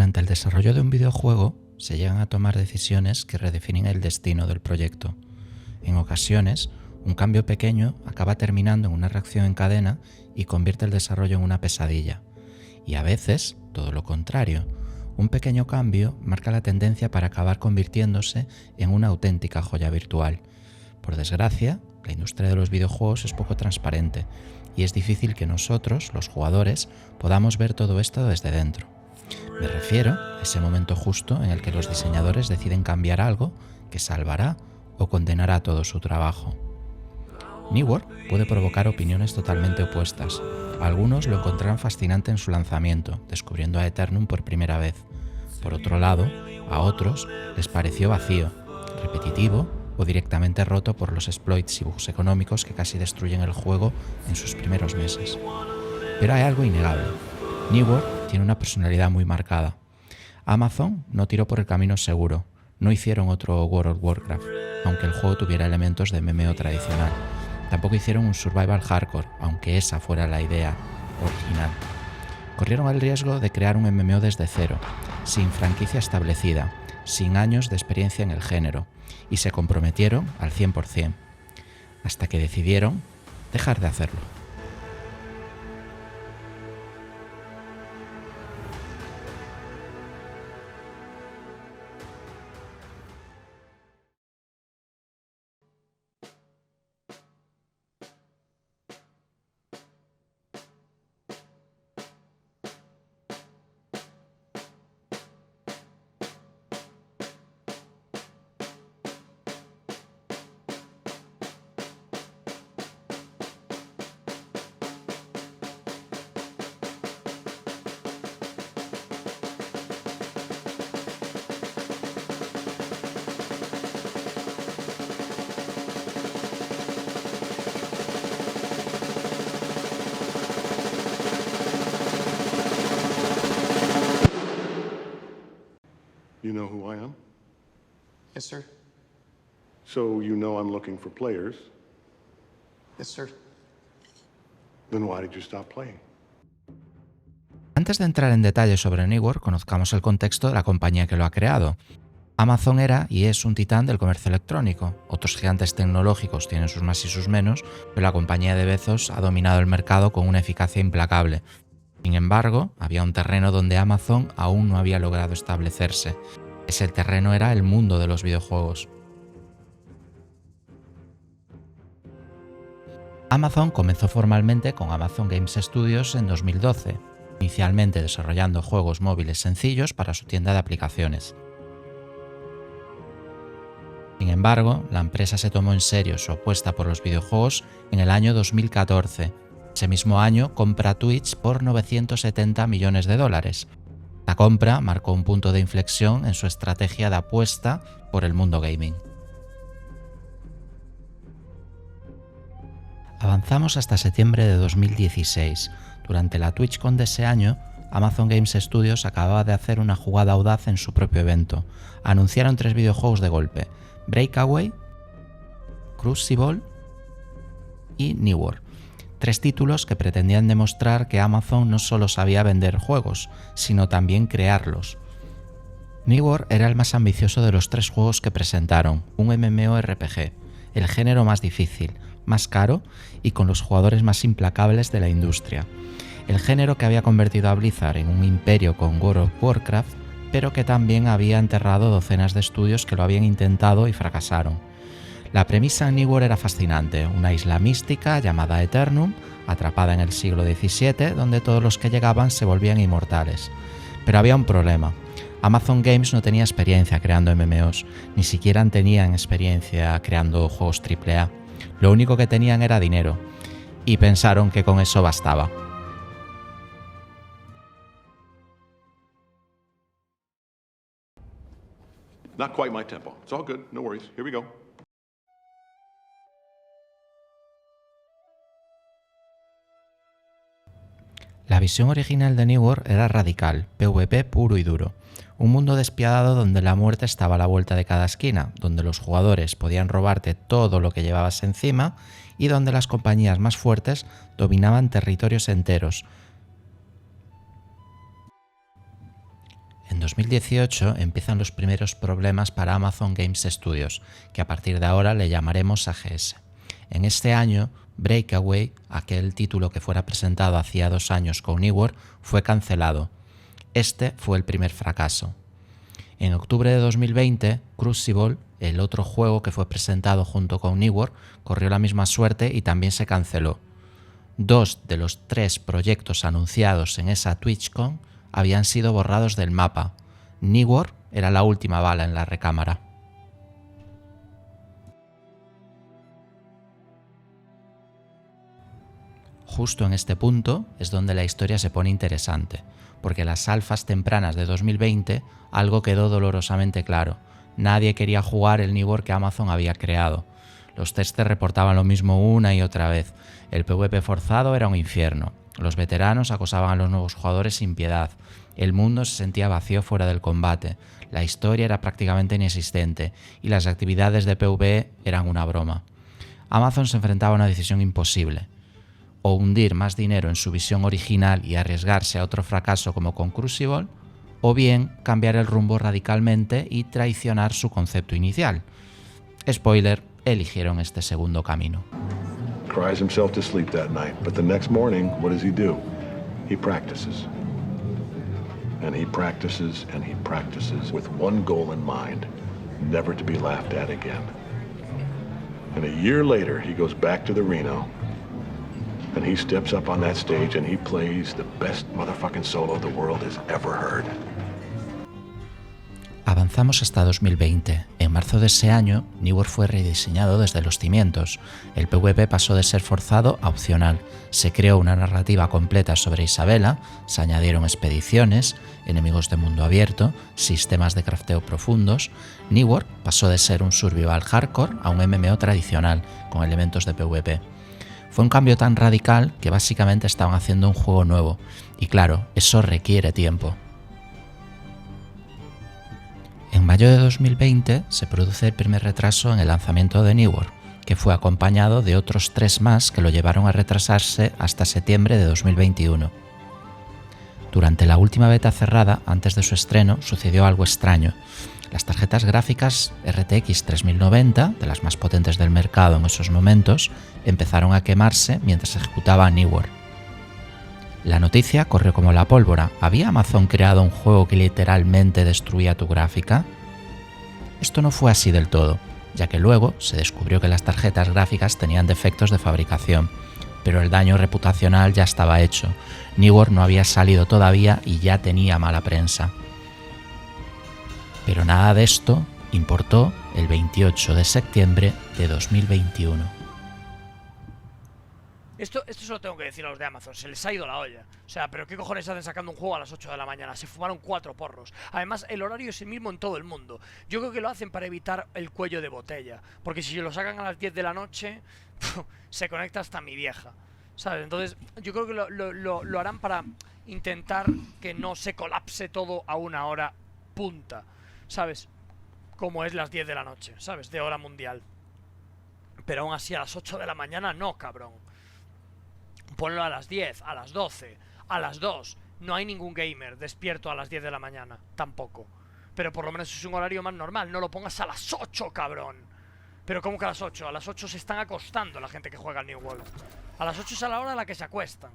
Durante el desarrollo de un videojuego se llegan a tomar decisiones que redefinen el destino del proyecto. En ocasiones, un cambio pequeño acaba terminando en una reacción en cadena y convierte el desarrollo en una pesadilla. Y a veces, todo lo contrario, un pequeño cambio marca la tendencia para acabar convirtiéndose en una auténtica joya virtual. Por desgracia, la industria de los videojuegos es poco transparente y es difícil que nosotros, los jugadores, podamos ver todo esto desde dentro. Me refiero a ese momento justo en el que los diseñadores deciden cambiar algo que salvará o condenará todo su trabajo. Newer puede provocar opiniones totalmente opuestas. Algunos lo encontraron fascinante en su lanzamiento, descubriendo a Aeternum por primera vez. Por otro lado, a otros les pareció vacío, repetitivo o directamente roto por los exploits y bugs económicos que casi destruyen el juego en sus primeros meses. Pero hay algo innegable. Newer tiene una personalidad muy marcada. Amazon no tiró por el camino seguro, no hicieron otro World of Warcraft, aunque el juego tuviera elementos de MMO tradicional. Tampoco hicieron un survival hardcore, aunque esa fuera la idea original. Corrieron el riesgo de crear un MMO desde cero, sin franquicia establecida, sin años de experiencia en el género, y se comprometieron al 100%, hasta que decidieron dejar de hacerlo. You know who I am? Yes, sir. So you know I'm looking for players. Yes, sir. Then why did you stop playing? Antes de entrar en detalles sobre Newer, conozcamos el contexto de la compañía que lo ha creado. Amazon era y es un titán del comercio electrónico. Otros gigantes tecnológicos tienen sus más y sus menos, pero la compañía de Bezos ha dominado el mercado con una eficacia implacable. Sin embargo, había un terreno donde Amazon aún no había logrado establecerse. Ese terreno era el mundo de los videojuegos. Amazon comenzó formalmente con Amazon Games Studios en 2012, inicialmente desarrollando juegos móviles sencillos para su tienda de aplicaciones. Sin embargo, la empresa se tomó en serio su apuesta por los videojuegos en el año 2014. Ese mismo año compra Twitch por $970 millones. La compra marcó un punto de inflexión en su estrategia de apuesta por el mundo gaming. Avanzamos hasta septiembre de 2016. Durante la TwitchCon de ese año, Amazon Games Studios acababa de hacer una jugada audaz en su propio evento. Anunciaron 3 videojuegos de golpe: Breakaway, Crucible y Newer. 3 títulos que pretendían demostrar que Amazon no solo sabía vender juegos, sino también crearlos. Newer era el más ambicioso de los 3 juegos que presentaron, un MMORPG, el género más difícil, más caro y con los jugadores más implacables de la industria. El género que había convertido a Blizzard en un imperio con World of Warcraft, pero que también había enterrado docenas de estudios que lo habían intentado y fracasaron. La premisa en Newer era fascinante, una isla mística llamada Aeternum, atrapada en el siglo XVII, donde todos los que llegaban se volvían inmortales. Pero había un problema. Amazon Games no tenía experiencia creando MMOs, ni siquiera tenían experiencia creando juegos AAA. Lo único que tenían era dinero, y pensaron que con eso bastaba. Not quite my tempo. It's all good. No worries. Here we go. La visión original de Newer era radical, PvP puro y duro. Un mundo despiadado donde la muerte estaba a la vuelta de cada esquina, donde los jugadores podían robarte todo lo que llevabas encima y donde las compañías más fuertes dominaban territorios enteros. En 2018 empiezan los primeros problemas para Amazon Games Studios, que a partir de ahora le llamaremos AGS. En este año, Breakaway, aquel título que fuera presentado hacía 2 años con Newer, fue cancelado. Este fue el primer fracaso. En octubre de 2020, Crucible, el otro juego que fue presentado junto con Newer, corrió la misma suerte y también se canceló. 2 de los 3 proyectos anunciados en esa TwitchCon habían sido borrados del mapa. Newer era la última bala en la recámara. Justo en este punto es donde la historia se pone interesante, porque en las alfas tempranas de 2020 algo quedó dolorosamente claro. Nadie quería jugar el Newer que Amazon había creado. Los testers reportaban lo mismo una y otra vez. El PvP forzado era un infierno. Los veteranos acosaban a los nuevos jugadores sin piedad. El mundo se sentía vacío fuera del combate. La historia era prácticamente inexistente y las actividades de PvE eran una broma. Amazon se enfrentaba a una decisión imposible. O hundir más dinero en su visión original y arriesgarse a otro fracaso como con Crucible, o bien cambiar el rumbo radicalmente y traicionar su concepto inicial. Spoiler, eligieron este segundo camino. Cries himself to sleep that night, but the next morning, what does he do? He practices. And he practices and he practices with one goal in mind, never to be laughed at again. And a year later, he goes back to the Reno, and he steps up on that stage and he plays the best motherfucking solo the world has ever heard. Avanzamos hasta 2020. En marzo de ese año, Newer fue rediseñado desde los cimientos. El PvP pasó de ser forzado a opcional. Se creó una narrativa completa sobre Isabela, se añadieron expediciones, enemigos de mundo abierto, sistemas de crafteo profundos. Newer pasó de ser un survival hardcore a un MMO tradicional, con elementos de PvP. Fue un cambio tan radical que básicamente estaban haciendo un juego nuevo. Y claro, eso requiere tiempo. En mayo de 2020 se produce el primer retraso en el lanzamiento de Newer, que fue acompañado de otros 3 más que lo llevaron a retrasarse hasta septiembre de 2021. Durante la última beta cerrada, antes de su estreno, sucedió algo extraño. Las tarjetas gráficas RTX 3090, de las más potentes del mercado en esos momentos, empezaron a quemarse mientras se ejecutaba Newer. La noticia corrió como la pólvora. ¿Había Amazon creado un juego que literalmente destruía tu gráfica? Esto no fue así del todo, ya que luego se descubrió que las tarjetas gráficas tenían defectos de fabricación, pero el daño reputacional ya estaba hecho. Newer no había salido todavía y ya tenía mala prensa. Pero nada de esto importó el 28 de septiembre de 2021. Esto se lo tengo que decir a los de Amazon, se les ha ido la olla. O sea, pero ¿qué cojones hacen sacando un juego a las 8 de la mañana? Se fumaron 4 porros. Además, el horario es el mismo en todo el mundo. Yo creo que lo hacen para evitar el cuello de botella. Porque si lo sacan a las 10 de la noche, se conecta hasta mi vieja, ¿sabes? Entonces, yo creo que lo harán para intentar que no se colapse todo a una hora punta, ¿sabes? Como es las 10 de la noche, ¿sabes? De hora mundial. Pero aún así a las 8 de la mañana no, cabrón. Ponlo a las 10, a las 12, a las 2. No hay ningún gamer despierto a las 10 de la mañana, tampoco. Pero por lo menos es un horario más normal. No lo pongas a las 8, cabrón. Pero ¿cómo que a las 8? A las 8 se están acostando la gente que juega al New World. A las 8 es a la hora a la que se acuestan.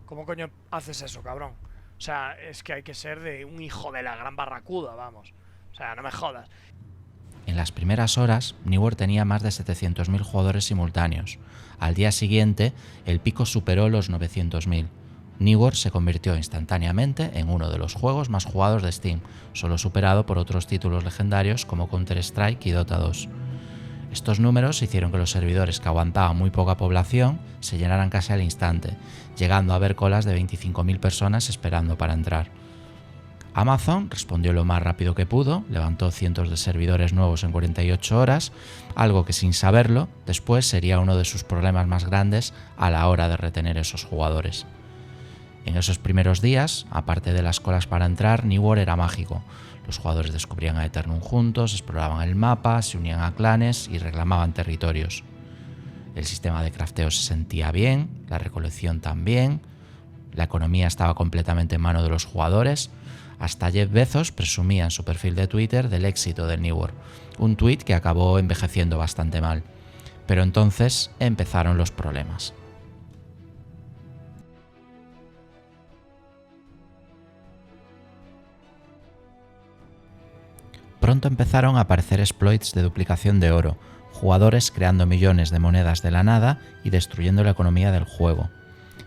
¿Cómo coño haces eso, cabrón? O sea, es que hay que ser de un hijo de la gran barracuda, vamos. O sea, no me jodas. En las primeras horas, Newer tenía más de 700.000 jugadores simultáneos. Al día siguiente, el pico superó los 900.000. Newer se convirtió instantáneamente en uno de los juegos más jugados de Steam, solo superado por otros títulos legendarios como Counter-Strike y Dota 2. Estos números hicieron que los servidores que aguantaban muy poca población se llenaran casi al instante, llegando a haber colas de 25.000 personas esperando para entrar. Amazon respondió lo más rápido que pudo, levantó cientos de servidores nuevos en 48 horas, algo que sin saberlo, después sería uno de sus problemas más grandes a la hora de retener esos jugadores. En esos primeros días, aparte de las colas para entrar, Newer era mágico. Los jugadores descubrían a Eternum juntos, exploraban el mapa, se unían a clanes y reclamaban territorios. El sistema de crafteo se sentía bien, la recolección también, la economía estaba completamente en mano de los jugadores. Hasta Jeff Bezos presumía en su perfil de Twitter del éxito del New World, un tuit que acabó envejeciendo bastante mal. Pero entonces empezaron los problemas. Pronto empezaron a aparecer exploits de duplicación de oro, jugadores creando millones de monedas de la nada y destruyendo la economía del juego.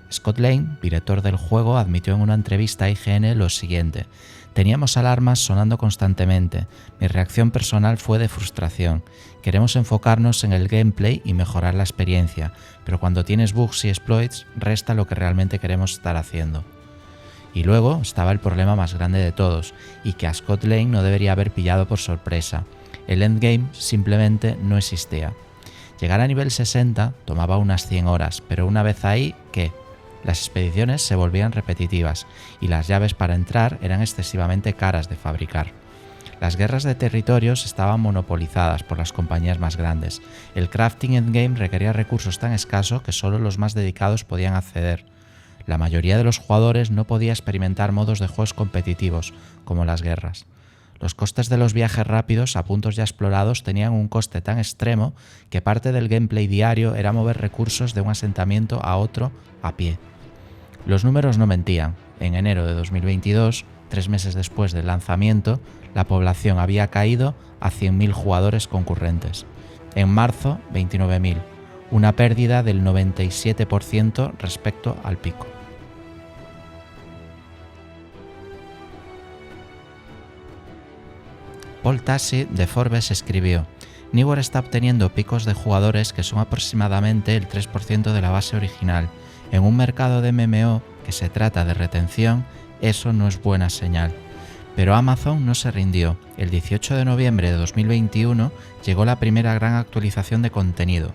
Scott Lane, director del juego, admitió en una entrevista a IGN lo siguiente: teníamos alarmas sonando constantemente, mi reacción personal fue de frustración, queremos enfocarnos en el gameplay y mejorar la experiencia, pero cuando tienes bugs y exploits, resta lo que realmente queremos estar haciendo. Y luego estaba el problema más grande de todos, y que a Scott Lane no debería haber pillado por sorpresa. El endgame simplemente no existía. Llegar a nivel 60 tomaba unas 100 horas, pero una vez ahí, ¿qué? Las expediciones se volvían repetitivas, y las llaves para entrar eran excesivamente caras de fabricar. Las guerras de territorios estaban monopolizadas por las compañías más grandes. El crafting endgame requería recursos tan escasos que solo los más dedicados podían acceder. La mayoría de los jugadores no podía experimentar modos de juegos competitivos, como las guerras. Los costes de los viajes rápidos a puntos ya explorados tenían un coste tan extremo que parte del gameplay diario era mover recursos de un asentamiento a otro a pie. Los números no mentían. En enero de 2022, 3 meses después del lanzamiento, la población había caído a 100.000 jugadores concurrentes. En marzo, 29.000, una pérdida del 97% respecto al pico. Paul Tassi de Forbes escribió: New World está obteniendo picos de jugadores que son aproximadamente el 3% de la base original. En un mercado de MMO que se trata de retención, eso no es buena señal. Pero Amazon no se rindió. El 18 de noviembre de 2021 llegó la primera gran actualización de contenido.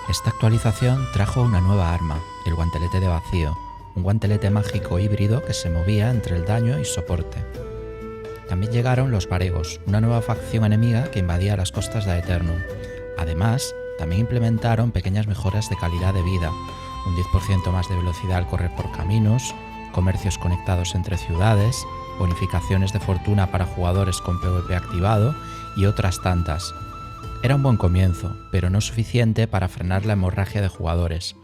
Esta actualización trajo una nueva arma, el guantelete de vacío, un guantelete mágico híbrido que se movía entre el daño y soporte. También llegaron los varegos, una nueva facción enemiga que invadía las costas de Aeternum. Además, también implementaron pequeñas mejoras de calidad de vida, un 10% más de velocidad al correr por caminos, comercios conectados entre ciudades, bonificaciones de fortuna para jugadores con PvP activado y otras tantas. Era un buen comienzo, pero no suficiente para frenar la hemorragia de jugadores.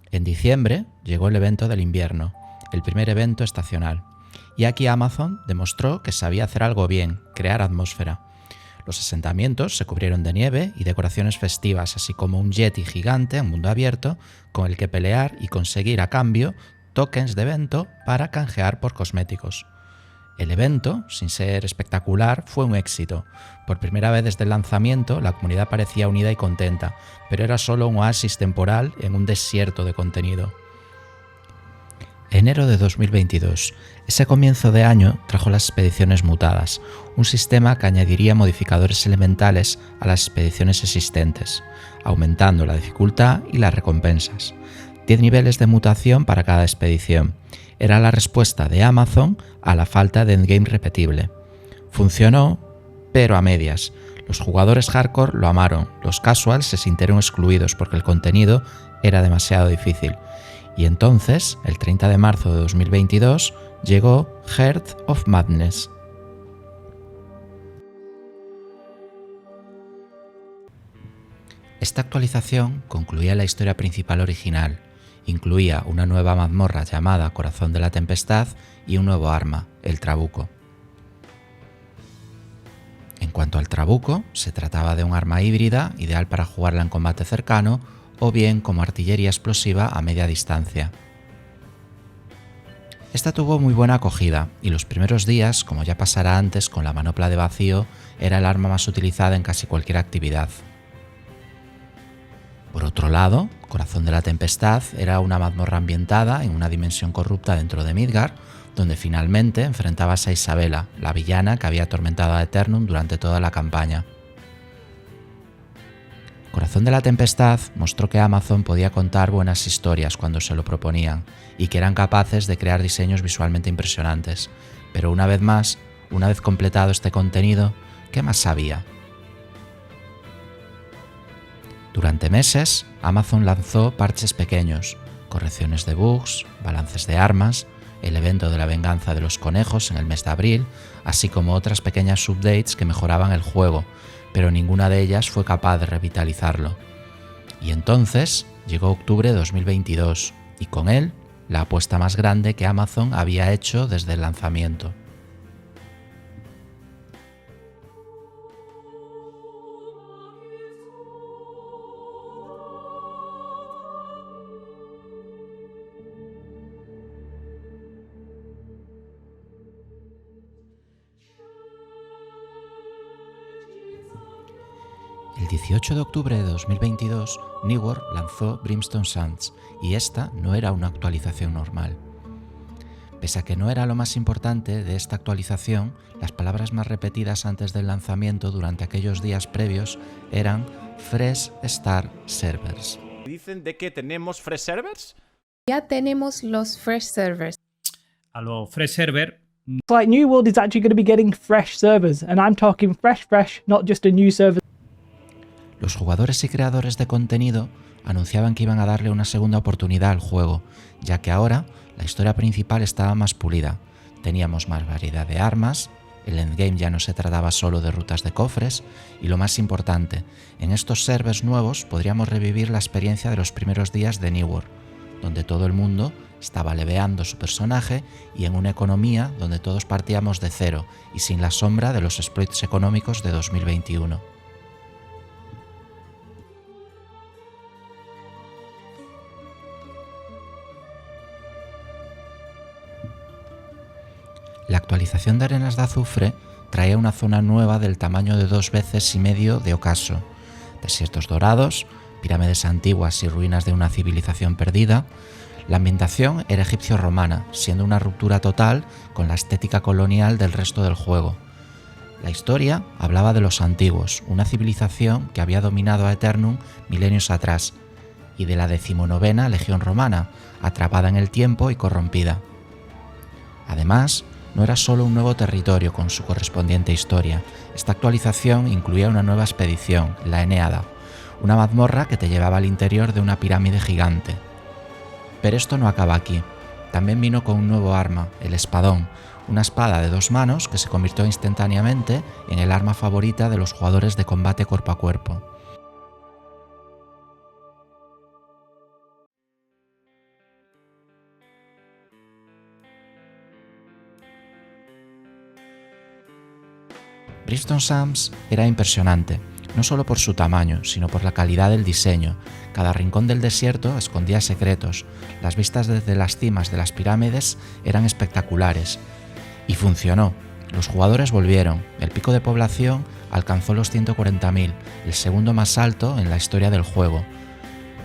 En diciembre llegó el evento del invierno, el primer evento estacional, y aquí Amazon demostró que sabía hacer algo bien, crear atmósfera. Los asentamientos se cubrieron de nieve y decoraciones festivas, así como un yeti gigante en mundo abierto con el que pelear y conseguir a cambio tokens de evento para canjear por cosméticos. El evento, sin ser espectacular, fue un éxito. Por primera vez desde el lanzamiento, la comunidad parecía unida y contenta, pero era solo un oasis temporal en un desierto de contenido. Enero de 2022. Ese comienzo de año trajo las expediciones mutadas, un sistema que añadiría modificadores elementales a las expediciones existentes, aumentando la dificultad y las recompensas. 10 niveles de mutación para cada expedición. Era la respuesta de Amazon a la falta de endgame repetible. Funcionó, pero a medias. Los jugadores hardcore lo amaron, los casuals se sintieron excluidos porque el contenido era demasiado difícil. Y entonces, el 30 de marzo de 2022, llegó Heart of Madness. Esta actualización concluía la historia principal original. Incluía una nueva mazmorra llamada Corazón de la Tempestad y un nuevo arma, el trabuco. En cuanto al trabuco, se trataba de un arma híbrida, ideal para jugarla en combate cercano o bien como artillería explosiva a media distancia. Esta tuvo muy buena acogida y los primeros días, como ya pasara antes con la manopla de vacío, era el arma más utilizada en casi cualquier actividad. Por otro lado, Corazón de la Tempestad era una mazmorra ambientada en una dimensión corrupta dentro de Midgard, donde finalmente enfrentabas a Isabela, la villana que había atormentado a Eternum durante toda la campaña. Corazón de la Tempestad mostró que Amazon podía contar buenas historias cuando se lo proponían y que eran capaces de crear diseños visualmente impresionantes, pero una vez más, una vez completado este contenido, ¿qué más sabía? Durante meses, Amazon lanzó parches pequeños, correcciones de bugs, balances de armas, el evento de la venganza de los conejos en el mes de abril, así como otras pequeñas updates que mejoraban el juego, pero ninguna de ellas fue capaz de revitalizarlo. Y entonces llegó octubre de 2022, y con él, la apuesta más grande que Amazon había hecho desde el lanzamiento. El 18 de octubre de 2022, Newer lanzó Brimstone Sands, y esta no era una actualización normal. Pese a que no era lo más importante de esta actualización, las palabras más repetidas antes del lanzamiento durante aquellos días previos eran Fresh Start Servers. ¿Dicen de que tenemos Fresh Servers? Ya tenemos los fresh servers. A los fresh server. Like New World is actually going to be getting fresh servers, and I'm talking fresh, not just a new server. Los jugadores y creadores de contenido anunciaban que iban a darle una segunda oportunidad al juego, ya que ahora la historia principal estaba más pulida, teníamos más variedad de armas, el endgame ya no se trataba solo de rutas de cofres, y lo más importante, en estos servers nuevos podríamos revivir la experiencia de los primeros días de New World, donde todo el mundo estaba leveando su personaje y en una economía donde todos partíamos de cero y sin la sombra de los exploits económicos de 2021. La actualización de Arenas de Azufre traía una zona nueva del tamaño de 2,5 veces de ocaso, desiertos dorados, pirámides antiguas y ruinas de una civilización perdida. La ambientación era egipcio-romana, siendo una ruptura total con la estética colonial del resto del juego. La historia hablaba de los antiguos, una civilización que había dominado a Eternum milenios atrás, y de la 19ª Legión Romana, atrapada en el tiempo y corrompida. Además, no era solo un nuevo territorio con su correspondiente historia. Esta actualización incluía una nueva expedición, la Eneada, una mazmorra que te llevaba al interior de una pirámide gigante. Pero esto no acaba aquí. También vino con un nuevo arma, el espadón, una espada de 2 manos que se convirtió instantáneamente en el arma favorita de los jugadores de combate cuerpo a cuerpo. Brimstone Sands era impresionante, no solo por su tamaño, sino por la calidad del diseño. Cada rincón del desierto escondía secretos, las vistas desde las cimas de las pirámides eran espectaculares. Y funcionó, los jugadores volvieron, el pico de población alcanzó los 140.000, el segundo más alto en la historia del juego.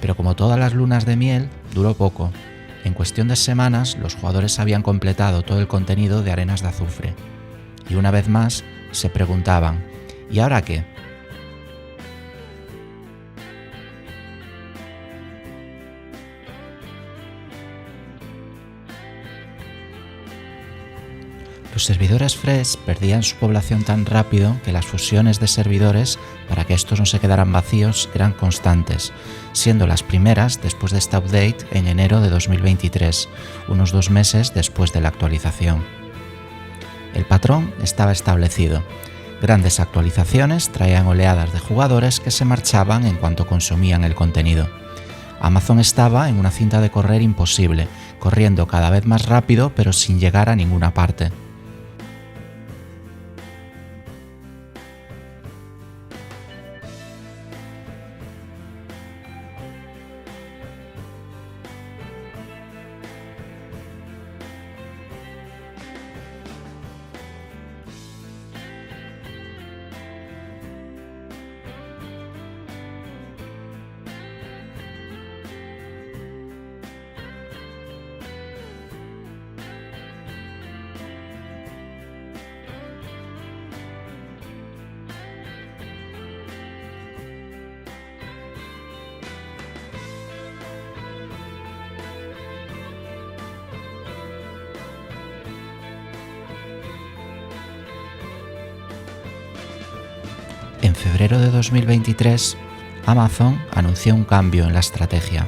Pero como todas las lunas de miel, duró poco. En cuestión de semanas, los jugadores habían completado todo el contenido de Arenas de Azufre. Y una vez más, se preguntaban, ¿y ahora qué? Los servidores Fresh perdían su población tan rápido que las fusiones de servidores, para que estos no se quedaran vacíos, eran constantes, siendo las primeras después de esta update en enero de 2023, unos 2 meses después de la actualización. El patrón estaba establecido. Grandes actualizaciones traían oleadas de jugadores que se marchaban en cuanto consumían el contenido. Amazon estaba en una cinta de correr imposible, corriendo cada vez más rápido pero sin llegar a ninguna parte. febrero de 2023, Amazon anunció un cambio en la estrategia.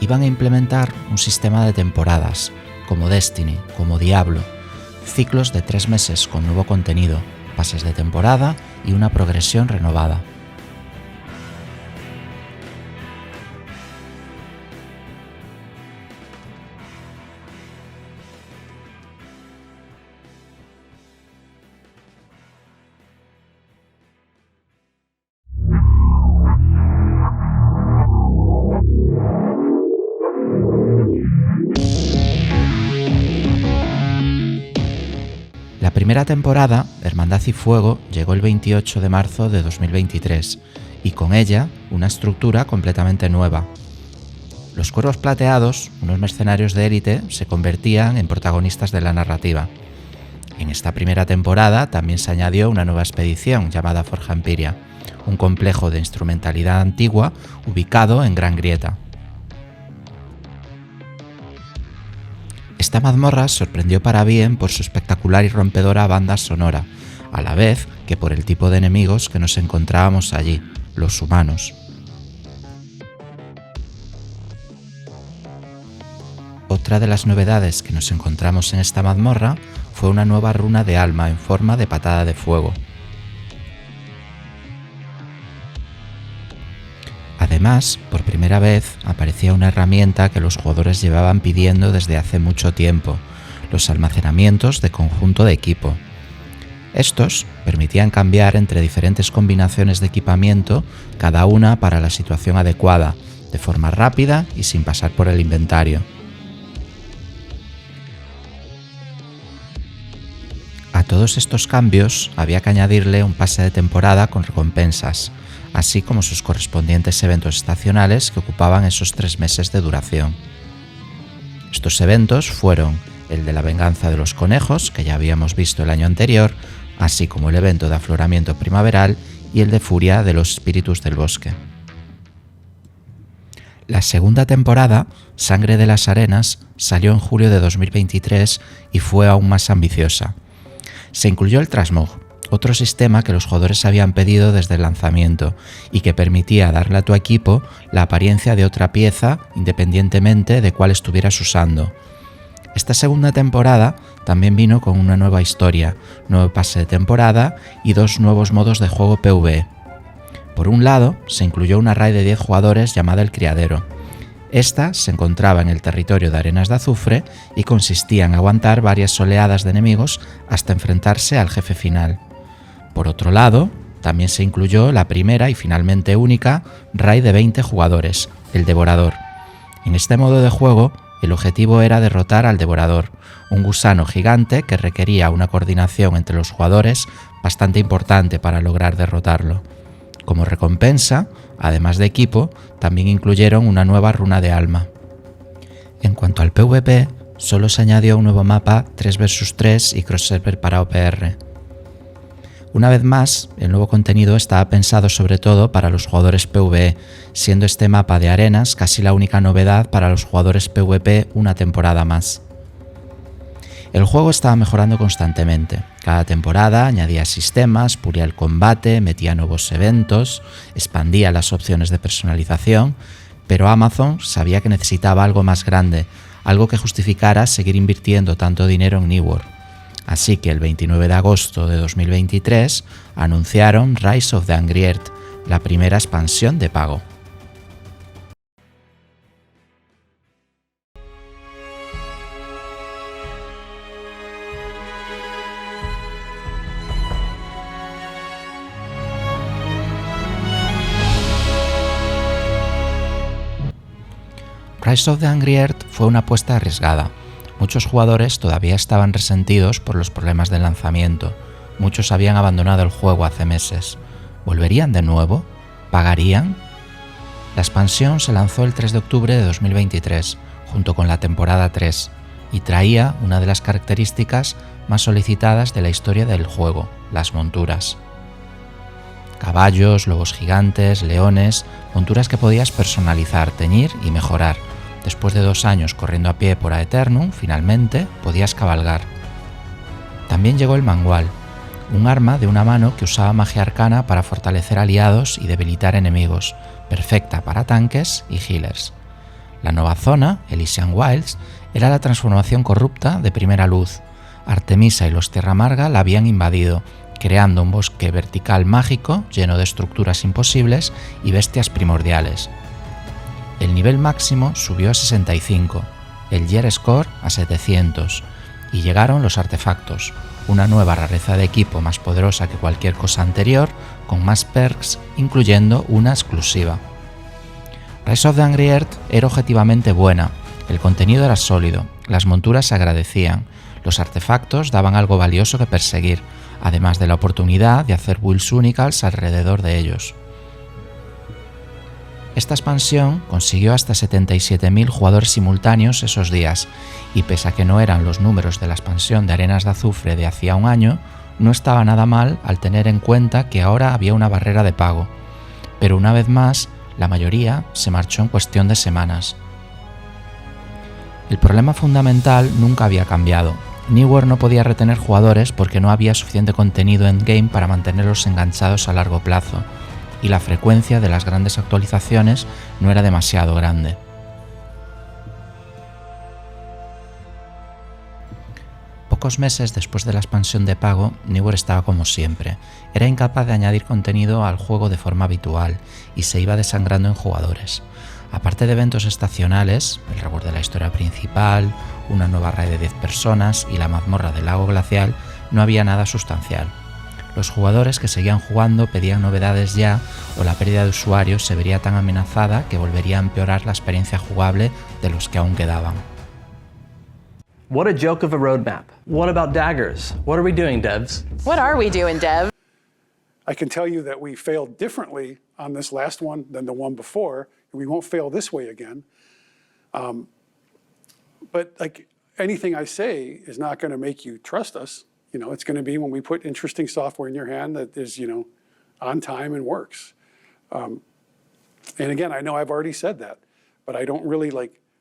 Iban a implementar un sistema de temporadas, como Destiny, como Diablo, ciclos de 3 meses con nuevo contenido, pases de temporada y una progresión renovada. La primera temporada, Hermandad y Fuego, llegó el 28 de marzo de 2023 y con ella una estructura completamente nueva. Los Cuervos Plateados, unos mercenarios de élite, se convertían en protagonistas de la narrativa. En esta primera temporada también se añadió una nueva expedición llamada Forja Empyria, un complejo de instrumentalidad antigua ubicado en Gran Grieta. Esta mazmorra sorprendió para bien por su espectacular y rompedora banda sonora, a la vez que por el tipo de enemigos que nos encontrábamos allí, los humanos. Otra de las novedades que nos encontramos en esta mazmorra fue una nueva runa de alma en forma de patada de fuego. Además, por primera vez aparecía una herramienta que los jugadores llevaban pidiendo desde hace mucho tiempo, los almacenamientos de conjunto de equipo. Estos permitían cambiar entre diferentes combinaciones de equipamiento, cada una para la situación adecuada, de forma rápida y sin pasar por el inventario. A todos estos cambios había que añadirle un pase de temporada con recompensas, así como sus correspondientes eventos estacionales que ocupaban esos 3 meses de duración. Estos eventos fueron el de la venganza de los conejos, que ya habíamos visto el año anterior, así como el evento de afloramiento primaveral y el de furia de los espíritus del bosque. La segunda temporada, Sangre de las Arenas, salió en julio de 2023 y fue aún más ambiciosa. Se incluyó el Transmog, otro sistema que los jugadores habían pedido desde el lanzamiento y que permitía darle a tu equipo la apariencia de otra pieza independientemente de cuál estuvieras usando. Esta segunda temporada también vino con una nueva historia, nuevo pase de temporada y 2 nuevos modos de juego PvE. Por un lado, se incluyó una raid de 10 jugadores llamada El Criadero. Esta se encontraba en el territorio de Arenas de Azufre y consistía en aguantar varias oleadas de enemigos hasta enfrentarse al jefe final. Por otro lado, también se incluyó la primera y finalmente única raid de 20 jugadores, el Devorador. En este modo de juego, el objetivo era derrotar al Devorador, un gusano gigante que requería una coordinación entre los jugadores bastante importante para lograr derrotarlo. Como recompensa, además de equipo, también incluyeron una nueva runa de alma. En cuanto al PvP, solo se añadió un nuevo mapa 3 vs 3 y cross-server para OPR. Una vez más, el nuevo contenido estaba pensado sobre todo para los jugadores PvE, siendo este mapa de arenas casi la única novedad para los jugadores PvP una temporada más. El juego estaba mejorando constantemente. Cada temporada añadía sistemas, pulía el combate, metía nuevos eventos, expandía las opciones de personalización, pero Amazon sabía que necesitaba algo más grande, algo que justificara seguir invirtiendo tanto dinero en New World. Así que el 29 de agosto de 2023 anunciaron Rise of the Angry Earth, la primera expansión de pago. Rise of the Angry Earth fue una apuesta arriesgada. Muchos jugadores todavía estaban resentidos por los problemas del lanzamiento. Muchos habían abandonado el juego hace meses. ¿Volverían de nuevo? ¿Pagarían? La expansión se lanzó el 3 de octubre de 2023, junto con la temporada 3, y traía una de las características más solicitadas de la historia del juego, las monturas. Caballos, lobos gigantes, leones, monturas que podías personalizar, teñir y mejorar. Después de 2 años corriendo a pie por Aeternum, finalmente podías cabalgar. También llegó el manual, un arma de una mano que usaba magia arcana para fortalecer aliados y debilitar enemigos, perfecta para tanques y healers. La nueva zona, Elysian Wilds, era la transformación corrupta de Primera Luz. Artemisa y los Tierra Amarga la habían invadido, creando un bosque vertical mágico lleno de estructuras imposibles y bestias primordiales. El nivel máximo subió a 65, el Year Score a 700, y llegaron los artefactos, una nueva rareza de equipo más poderosa que cualquier cosa anterior, con más perks, incluyendo una exclusiva. Rise of the Angry Earth era objetivamente buena, el contenido era sólido, las monturas se agradecían, los artefactos daban algo valioso que perseguir, además de la oportunidad de hacer builds únicas alrededor de ellos. Esta expansión consiguió hasta 77.000 jugadores simultáneos esos días, y pese a que no eran los números de la expansión de Arenas de Azufre de hacía un año, no estaba nada mal al tener en cuenta que ahora había una barrera de pago. Pero una vez más, la mayoría se marchó en cuestión de semanas. El problema fundamental nunca había cambiado. Newer no podía retener jugadores porque no había suficiente contenido endgame para mantenerlos enganchados a largo plazo, y la frecuencia de las grandes actualizaciones no era demasiado grande. Pocos meses después de la expansión de pago, Newer estaba como siempre. Era incapaz de añadir contenido al juego de forma habitual y se iba desangrando en jugadores. Aparte de eventos estacionales, el reward de la historia principal, una nueva raid de 10 personas y la mazmorra del lago glacial, no había nada sustancial. Los jugadores que seguían jugando pedían novedades ya, o la pérdida de usuarios se vería tan amenazada que volvería a empeorar la experiencia jugable de los que aún quedaban. What a joke of a roadmap. What about daggers? What are we doing, devs? What are we doing, Dev? I can tell you that we failed differently on this last one than the one before, and we won't fail this way again. But like anything I say is not going to make you trust us. You know, it's going to be when we put interesting software in your hand that is, you know, on time and works. And again, I know I've already said that, but I don't really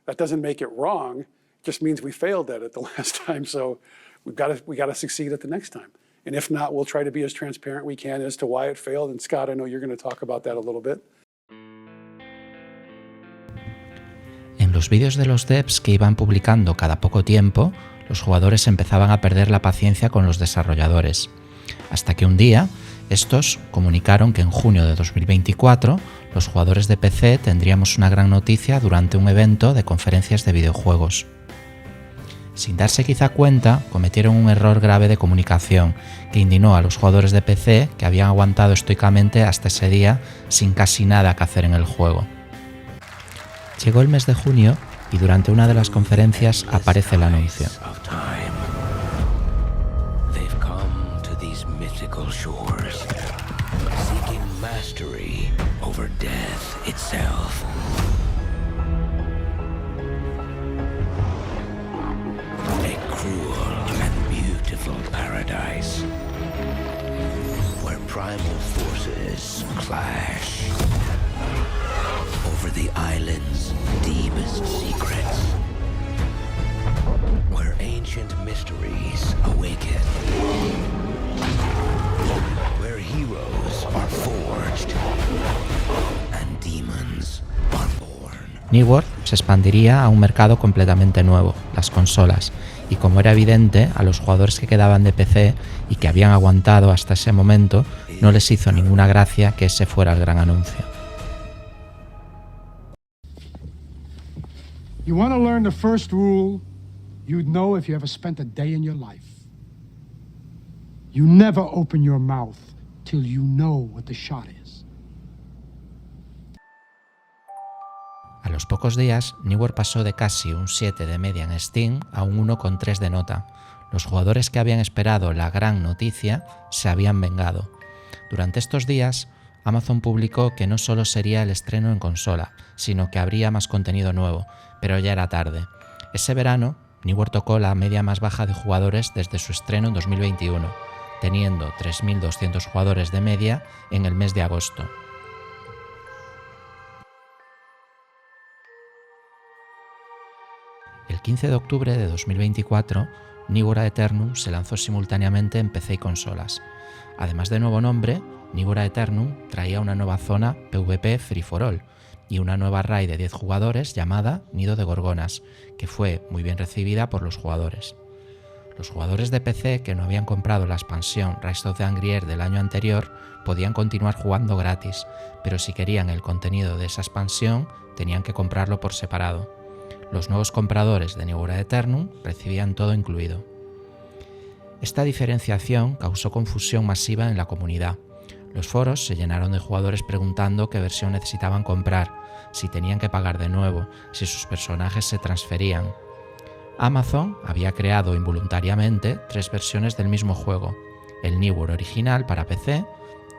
that doesn't make it wrong. It just means we failed at it the last time. So we got to succeed at the next time. And if not, we'll try to be as transparent we can as to why it failed. And Scott, I know you're going to talk about that a little bit. En los vídeos de los devs que iban publicando cada poco tiempo, los jugadores empezaban a perder la paciencia con los desarrolladores, hasta que un día estos comunicaron que en junio de 2024 los jugadores de PC tendríamos una gran noticia durante un evento de conferencias de videojuegos. Sin darse quizá cuenta, cometieron un error grave de comunicación que indignó a los jugadores de PC que habían aguantado estoicamente hasta ese día sin casi nada que hacer en el juego. Llegó el mes de junio y durante una de las conferencias aparece el anuncio. Primal forces clash over the island's deepest secrets, where ancient mysteries awaken, where heroes are forged and demons are born. Newer se expandiría a un mercado completamente nuevo, las consolas, y como era evidente, a los jugadores que quedaban de PC y que habían aguantado hasta ese momento, no les hizo ninguna gracia que ese fuera el gran anuncio. You want to learn the first rule you'd know if you ever spent a day in your life. You never open your mouth till you know what the shot is. A los pocos días, Newer pasó de casi un 7 de media en Steam a un 1,3 de nota. Los jugadores que habían esperado la gran noticia se habían vengado. Durante estos días, Amazon publicó que no solo sería el estreno en consola, sino que habría más contenido nuevo, pero ya era tarde. Ese verano, Newer tocó la media más baja de jugadores desde su estreno en 2021, teniendo 3.200 jugadores de media en el mes de agosto. El 15 de octubre de 2024, Newer Aeternum se lanzó simultáneamente en PC y consolas. Además de nuevo nombre, Nibur Aeternum traía una nueva zona PvP Free for All y una nueva raid de 10 jugadores llamada Nido de Gorgonas, que fue muy bien recibida por los jugadores. Los jugadores de PC que no habían comprado la expansión Rise of the Angry Earth del año anterior podían continuar jugando gratis, pero si querían el contenido de esa expansión tenían que comprarlo por separado. Los nuevos compradores de Nibur Aeternum recibían todo incluido. Esta diferenciación causó confusión masiva en la comunidad. Los foros se llenaron de jugadores preguntando qué versión necesitaban comprar, si tenían que pagar de nuevo, si sus personajes se transferían. Amazon había creado involuntariamente 3 versiones del mismo juego: el Nibur original para PC,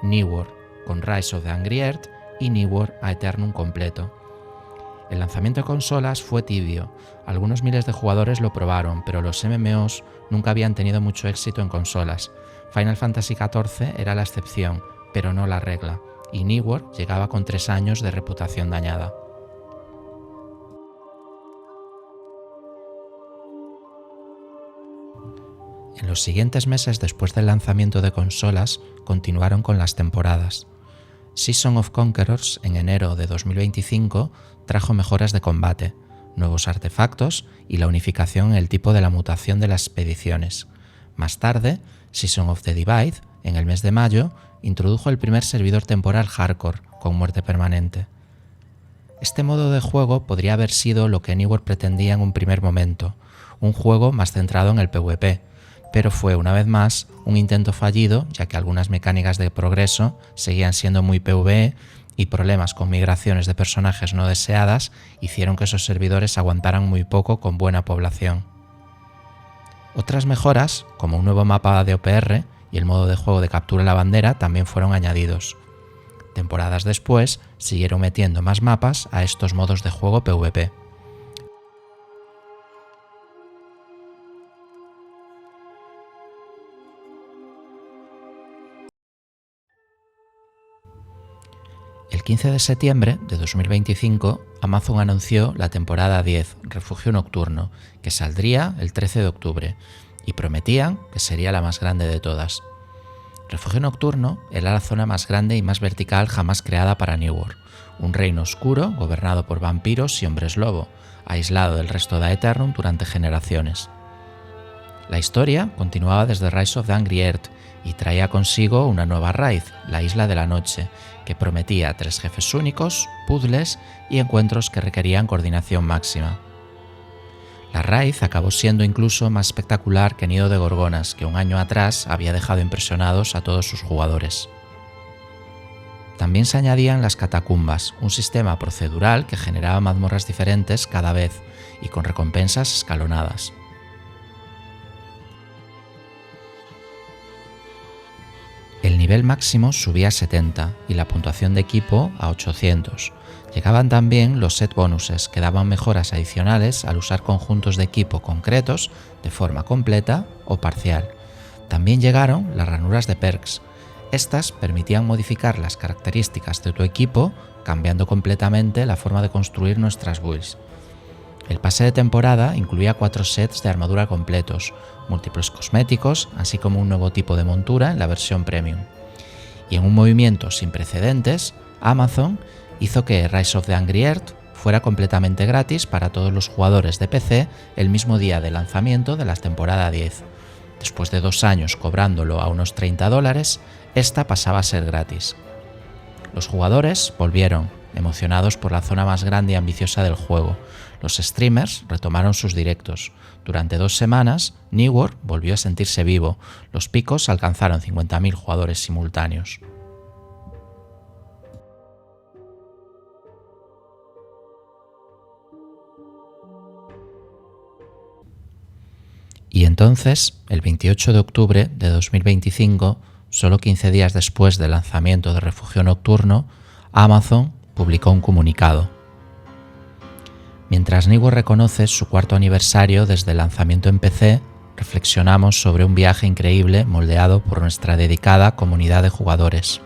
Nibur con Rise of the Angry Earth y Nibur Aeternum completo. El lanzamiento de consolas fue tibio, algunos miles de jugadores lo probaron, pero los MMOs nunca habían tenido mucho éxito en consolas. Final Fantasy XIV era la excepción, pero no la regla, y Nibur llegaba con 3 años de reputación dañada. En los siguientes meses después del lanzamiento de consolas, continuaron con las temporadas. Season of Conquerors, en enero de 2025, trajo mejoras de combate, nuevos artefactos y la unificación en el tipo de la mutación de las expediciones. Más tarde, Season of the Divide, en el mes de mayo, introdujo el primer servidor temporal hardcore, con muerte permanente. Este modo de juego podría haber sido lo que Nibur pretendía en un primer momento, un juego más centrado en el PvP, pero fue una vez más un intento fallido, ya que algunas mecánicas de progreso seguían siendo muy PvE y problemas con migraciones de personajes no deseadas hicieron que esos servidores aguantaran muy poco con buena población. Otras mejoras, como un nuevo mapa de OPR y el modo de juego de captura la bandera, también fueron añadidos. Temporadas después, siguieron metiendo más mapas a estos modos de juego PvP. El 15 de septiembre de 2025, Amazon anunció la temporada 10, Refugio Nocturno, que saldría el 13 de octubre, y prometían que sería la más grande de todas. Refugio Nocturno era la zona más grande y más vertical jamás creada para Nibur, un reino oscuro gobernado por vampiros y hombres lobo, aislado del resto de Aeternum durante generaciones. La historia continuaba desde Rise of the Angry Earth y traía consigo una nueva raid, la Isla de la Noche, que prometía 3 jefes únicos, puzzles y encuentros que requerían coordinación máxima. La raid acabó siendo incluso más espectacular que Nido de Gorgonas, que un año atrás había dejado impresionados a todos sus jugadores. También se añadían las catacumbas, un sistema procedural que generaba mazmorras diferentes cada vez y con recompensas escalonadas. El nivel máximo subía a 70 y la puntuación de equipo a 800. Llegaban también los set bonuses, que daban mejoras adicionales al usar conjuntos de equipo concretos de forma completa o parcial. También llegaron las ranuras de perks. Estas permitían modificar las características de tu equipo, cambiando completamente la forma de construir nuestras builds. El pase de temporada incluía 4 sets de armadura completos, múltiples cosméticos, así como un nuevo tipo de montura en la versión premium. Y en un movimiento sin precedentes, Amazon hizo que Rise of the Angry Earth fuera completamente gratis para todos los jugadores de PC el mismo día de lanzamiento de la temporada 10. Después de 2 años cobrándolo a unos $30, esta pasaba a ser gratis. Los jugadores volvieron, emocionados por la zona más grande y ambiciosa del juego. Los streamers retomaron sus directos. Durante 2 semanas, Nibur volvió a sentirse vivo. Los picos alcanzaron 50.000 jugadores simultáneos. Y entonces, el 28 de octubre de 2025, solo 15 días después del lanzamiento de Refugio Nocturno, Amazon publicó un comunicado. Mientras Nibur reconoce su 4º aniversario desde el lanzamiento en PC, reflexionamos sobre un viaje increíble moldeado por nuestra dedicada comunidad de jugadores.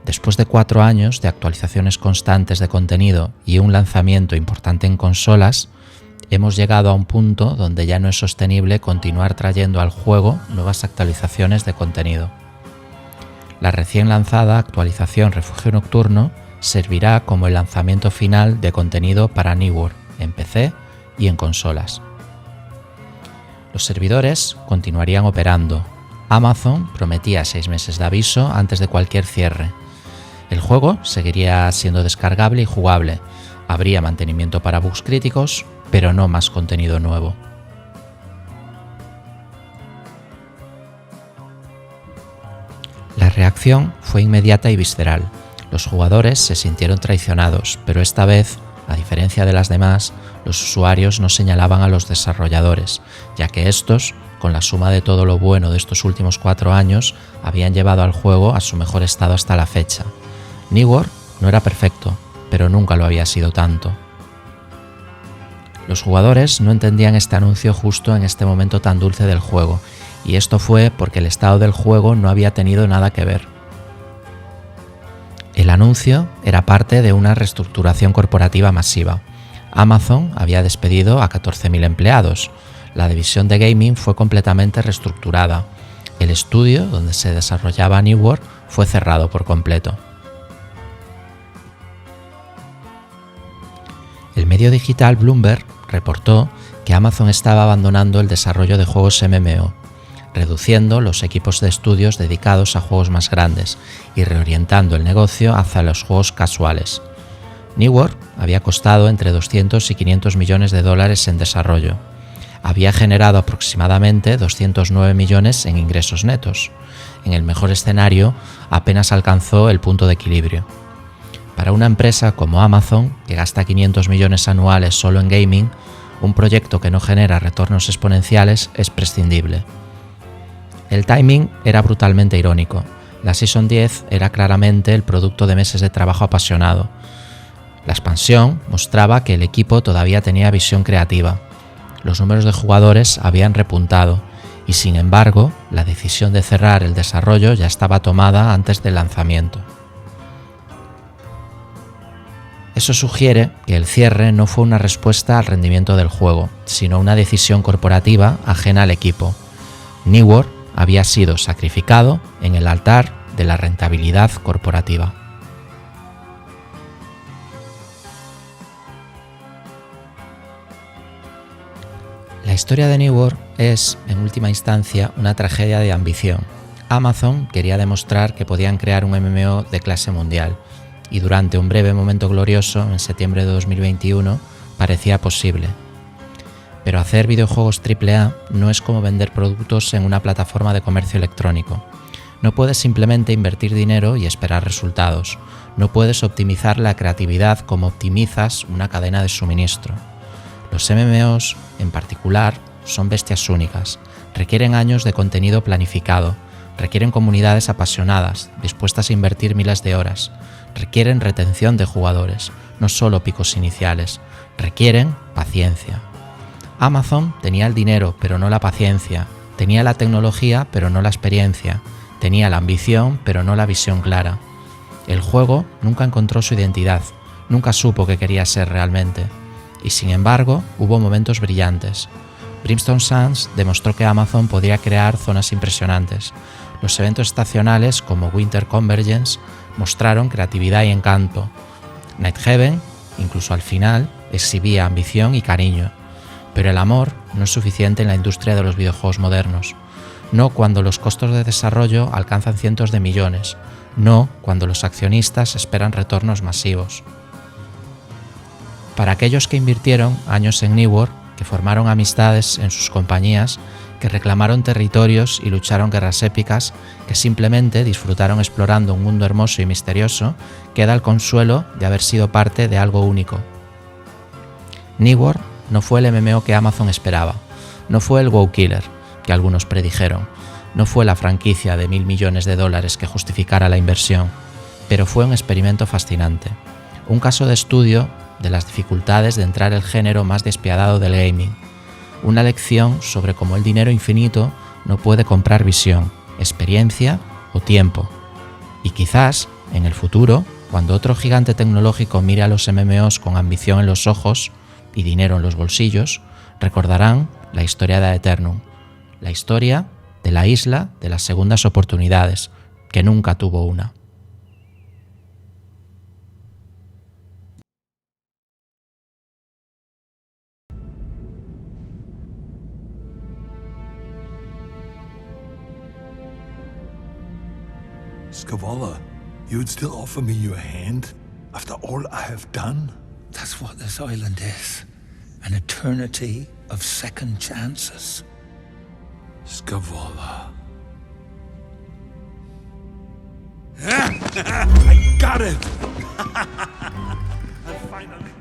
Después de 4 años de actualizaciones constantes de contenido y un lanzamiento importante en consolas, hemos llegado a un punto donde ya no es sostenible continuar trayendo al juego nuevas actualizaciones de contenido. La recién lanzada actualización Refugio Nocturno servirá como el lanzamiento final de contenido para New World en PC y en consolas. Los servidores continuarían operando. Amazon prometía 6 meses de aviso antes de cualquier cierre. El juego seguiría siendo descargable y jugable. Habría mantenimiento para bugs críticos, pero no más contenido nuevo. La reacción fue inmediata y visceral. Los jugadores se sintieron traicionados, pero esta vez, a diferencia de las demás, los usuarios no señalaban a los desarrolladores, ya que estos, con la suma de todo lo bueno de estos últimos 4 años, habían llevado al juego a su mejor estado hasta la fecha. New World no era perfecto, pero nunca lo había sido tanto. Los jugadores no entendían este anuncio justo en este momento tan dulce del juego, y esto fue porque el estado del juego no había tenido nada que ver. El anuncio era parte de una reestructuración corporativa masiva. Amazon había despedido a 14.000 empleados. La división de gaming fue completamente reestructurada. El estudio donde se desarrollaba New World fue cerrado por completo. El medio digital Bloomberg reportó que Amazon estaba abandonando el desarrollo de juegos MMO, reduciendo los equipos de estudios dedicados a juegos más grandes y reorientando el negocio hacia los juegos casuales. New World había costado entre 200 y 500 millones de dólares en desarrollo. Había generado aproximadamente 209 millones en ingresos netos. En el mejor escenario, apenas alcanzó el punto de equilibrio. Para una empresa como Amazon, que gasta 500 millones anuales solo en gaming, un proyecto que no genera retornos exponenciales es prescindible. El timing era brutalmente irónico. La Season 10 era claramente el producto de meses de trabajo apasionado. La expansión mostraba que el equipo todavía tenía visión creativa. Los números de jugadores habían repuntado y, sin embargo, la decisión de cerrar el desarrollo ya estaba tomada antes del lanzamiento. Eso sugiere que el cierre no fue una respuesta al rendimiento del juego, sino una decisión corporativa ajena al equipo. New World había sido sacrificado en el altar de la rentabilidad corporativa. La historia de New World es, en última instancia, una tragedia de ambición. Amazon quería demostrar que podían crear un MMO de clase mundial, y durante un breve momento glorioso, en septiembre de 2021, parecía posible. Pero hacer videojuegos AAA no es como vender productos en una plataforma de comercio electrónico. No puedes simplemente invertir dinero y esperar resultados. No puedes optimizar la creatividad como optimizas una cadena de suministro. Los MMOs, en particular, son bestias únicas. Requieren años de contenido planificado. Requieren comunidades apasionadas, dispuestas a invertir miles de horas. Requieren retención de jugadores, no solo picos iniciales. Requieren paciencia. Amazon tenía el dinero, pero no la paciencia. Tenía la tecnología, pero no la experiencia. Tenía la ambición, pero no la visión clara. El juego nunca encontró su identidad, nunca supo qué quería ser realmente. Y sin embargo, hubo momentos brillantes. Brimstone Sands demostró que Amazon podía crear zonas impresionantes. Los eventos estacionales como Winter Convergence mostraron creatividad y encanto. Nighthaven, incluso al final, exhibía ambición y cariño. Pero el amor no es suficiente en la industria de los videojuegos modernos. No cuando los costos de desarrollo alcanzan cientos de millones. No cuando los accionistas esperan retornos masivos. Para aquellos que invirtieron años en New World, que formaron amistades en sus compañías, que reclamaron territorios y lucharon guerras épicas, que simplemente disfrutaron explorando un mundo hermoso y misterioso, queda el consuelo de haber sido parte de algo único. New World no fue el MMO que Amazon esperaba, no fue el WoW Killer, que algunos predijeron, no fue la franquicia de $1.000 millones que justificara la inversión, pero fue un experimento fascinante, un caso de estudio de las dificultades de entrar el género más despiadado del gaming, una lección sobre cómo el dinero infinito no puede comprar visión, experiencia o tiempo. Y quizás, en el futuro, cuando otro gigante tecnológico mire a los MMOs con ambición en los ojos, y dinero en los bolsillos, recordarán la historia de Aeternum, la historia de la isla de las segundas oportunidades, que nunca tuvo una. Scavala, you would still offer me your hand after all I have done? That's what this island is. An eternity of second chances. Scavala. I got it! I finally